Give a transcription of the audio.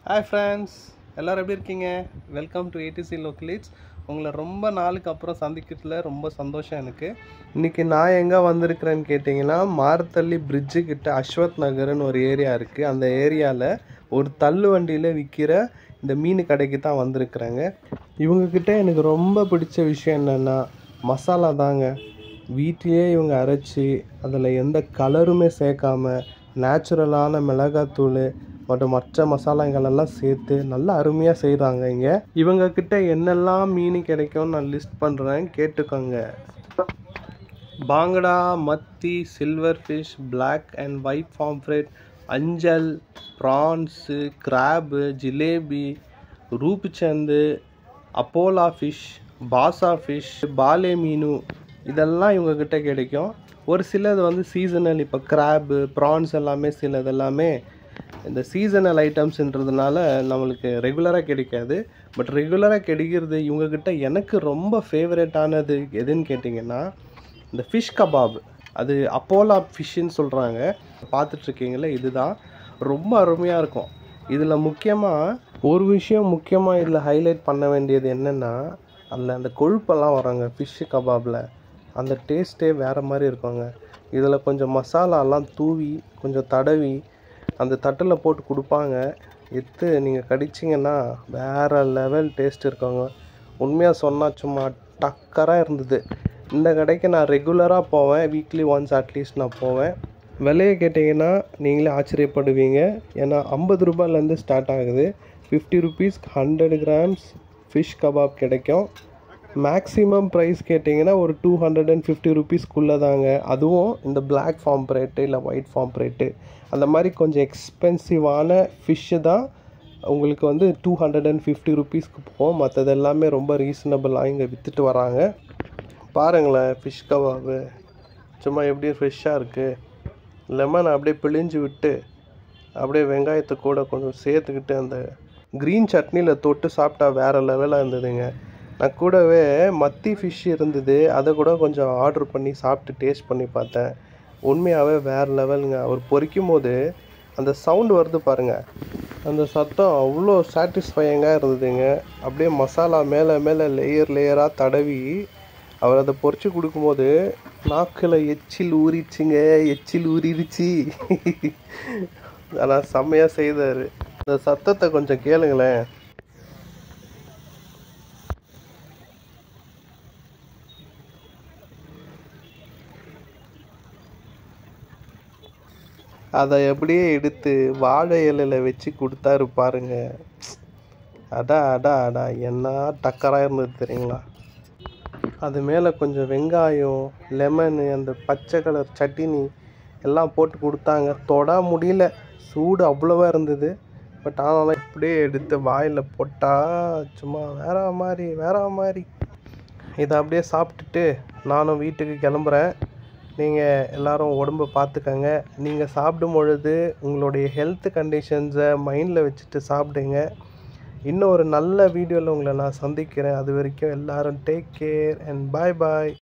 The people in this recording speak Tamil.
ஹாய் ஃப்ரெண்ட்ஸ், எல்லோரும் எப்படி இருக்கீங்க? Welcome to ADC local eats. உங்களை ரொம்ப நாளுக்கு அப்புறம் சந்திக்கிறதுல ரொம்ப சந்தோஷம் எனக்கு. இன்றைக்கி நான் எங்கே வந்திருக்கிறேன்னு கேட்டிங்கன்னா, மாரத்தள்ளி பிரிட்ஜு கிட்ட அஸ்வத் நகர்னு ஒரு ஏரியா இருக்குது. அந்த ஏரியாவில் ஒரு தள்ளு வண்டியில் விற்கிற இந்த மீன் கடைக்கு தான் வந்திருக்கிறேங்க. இவங்கக்கிட்ட எனக்கு ரொம்ப பிடிச்ச விஷயம் என்னென்னா மசாலா தாங்க. வீட்டிலே இவங்க அரைச்சி அதில் எந்த கலருமே சேர்க்காம நேச்சுரலான மிளகாத்தூள் மற்றும் மற்ற மசாலாங்களெல்லாம் சேர்த்து நல்லா அருமையாக செய்கிறாங்க. இங்கே இவங்கக்கிட்ட என்னெல்லாம் மீன் கிடைக்கும்னு நான் லிஸ்ட் பண்ணுறேன், கேட்டுக்கோங்க. பாங்கடா, மத்தி, silver fish, black and white pomfret, அஞ்சல், ப்ரான்ஸு, கிராபு, ஜிலேபி, ரூப்புச்சந்து, அப்போலா ஃபிஷ், பாசா ஃபிஷ், பாலே மீனு, இதெல்லாம் இவங்கக்கிட்ட கிடைக்கும். ஒரு சிலது வந்து சீசனல், இப்போ கிராபு, ப்ரான்ஸ் எல்லாமே சிலது எல்லாமே இந்த சீசனல் ஐட்டம்ஸ்ன்றதுனால நம்மளுக்கு ரெகுலராக கிடைக்காது. பட் ரெகுலராக கிடைக்கிறது இவங்கக்கிட்ட எனக்கு ரொம்ப ஃபேவரட்டானது எதுன்னு கேட்டிங்கன்னா இந்த ஃபிஷ் கபாப். அது அப்போலா ஃபிஷ்ஷுன்னு சொல்கிறாங்க, பார்த்துட்ருக்கீங்களே, இதுதான் ரொம்ப அருமையாக இருக்கும். இதில் முக்கியமாக ஒரு விஷயம் இதில் ஹைலைட் பண்ண வேண்டியது என்னென்னா, அதில் அந்த கொழுப்பெல்லாம் வராங்க ஃபிஷ்ஷு கபாபில். அந்த டேஸ்ட்டே வேறு மாதிரி இருக்குங்க. இதில் கொஞ்சம் மசாலாலாம் தூவி கொஞ்சம் தடவி அந்த தட்டில் போட்டு கொடுப்பாங்க. எடுத்து நீங்கள் கடிச்சிங்கன்னா வேறு லெவல் டேஸ்ட் இருக்குங்க. உண்மையாக சொன்னால் சும்மா டக்கராக இருந்தது. இந்த கடைக்கு நான் ரெகுலராக போவேன், வீக்லி ஒன்ஸ் அட்லீஸ்ட் நான் போவேன். விலையை கேட்டிங்கன்னா நீங்களே ஆச்சரியப்படுவீங்க. ஏன்னா 50 ரூபாயிலேருந்து ஸ்டார்ட் ஆகுது. 50 ருபீஸ்க்கு 100 கிராம்ஸ் ஃபிஷ் கபாப் கிடைக்கும். மேக்ஸிமம் ப்ரைஸ் கேட்டிங்கன்னா ஒரு 250 ருபீஸ்க்குள்ளே தாங்க. அதுவும் இந்த பிளாக் பாம்ஃப்ரெட்டு இல்லை ஒயிட் பாம்ஃப்ரெட்டு அந்த மாதிரி கொஞ்சம் எக்ஸ்பென்சிவான ஃபிஷ்ஷு தான் உங்களுக்கு வந்து 250 ருபீஸ்க்கு போகும். மற்றது எல்லாமே ரொம்ப ரீசனபிளாக இங்கே விற்றுட்டு வராங்க. பாருங்களேன், ஃபிஷ் கபாபு சும்மா எப்படி ஃப்ரெஷ்ஷாக இருக்குது. லெமன் அப்படியே பிழிஞ்சு விட்டு அப்படியே வெங்காயத்தை கூட கொஞ்சம் சேர்த்துக்கிட்டு அந்த க்ரீன் சட்னியில் தொட்டு சாப்பிட்டா வேறு லெவலாக இருந்ததுங்க. நான் கூடவே மத்தி ஃபிஷ் இருந்தது, அதை கூட கொஞ்சம் ஆர்டர் பண்ணி சாப்பிட்டு டேஸ்ட் பண்ணி பார்த்தேன். உண்மையாகவே வேறு லெவலுங்க. அவர் பொரிக்கும் போது அந்த சவுண்டு வருது பாருங்கள், அந்த சத்தம் அவ்வளோ சாட்டிஸ்ஃபையிங்காக இருந்ததுங்க. அப்படியே மசாலா மேலே மேலே லேயராக தடவி அவர் அதை பொரிச்சு கொடுக்கும்போது நாக்கில் எச்சில் ஊறிடுச்சு. ஆனால் செம்மையாக செய்தார். அந்த சத்தத்தை கொஞ்சம் கேளுங்களேன். அதை அப்படியே எடுத்து வாழை இலையில் வச்சு கொடுத்தாரு பாருங்க. அடா என்ன டக்கராக இருந்தது தெரியுங்களா. அது மேலே கொஞ்சம் வெங்காயம், லெமனு, அந்த பச்சை கலர் சட்டினி எல்லாம் போட்டு கொடுத்தாங்க. தொட முடியல, சூடு அவ்வளோவா இருந்தது. பட் ஆனால் இப்படியே எடுத்து வாயில் போட்டால் சும்மா வேற மாதிரி. இதை அப்படியே சாப்பிட்டுட்டு நானும் வீட்டுக்கு கிளம்புறேன். நீங்கள் எல்லோரும் உடம்பை பார்த்துக்கங்க. நீங்கள் சாப்பிடும் பொழுது உங்களுடைய ஹெல்த் கண்டிஷன்ஸை மைண்டில் வச்சுட்டு சாப்பிடுங்க. இன்னும் ஒரு நல்ல வீடியோவில் உங்களை நான் சந்திக்கிறேன். அது வரைக்கும் எல்லோரும் டேக் கேர் அண்ட் பாய்.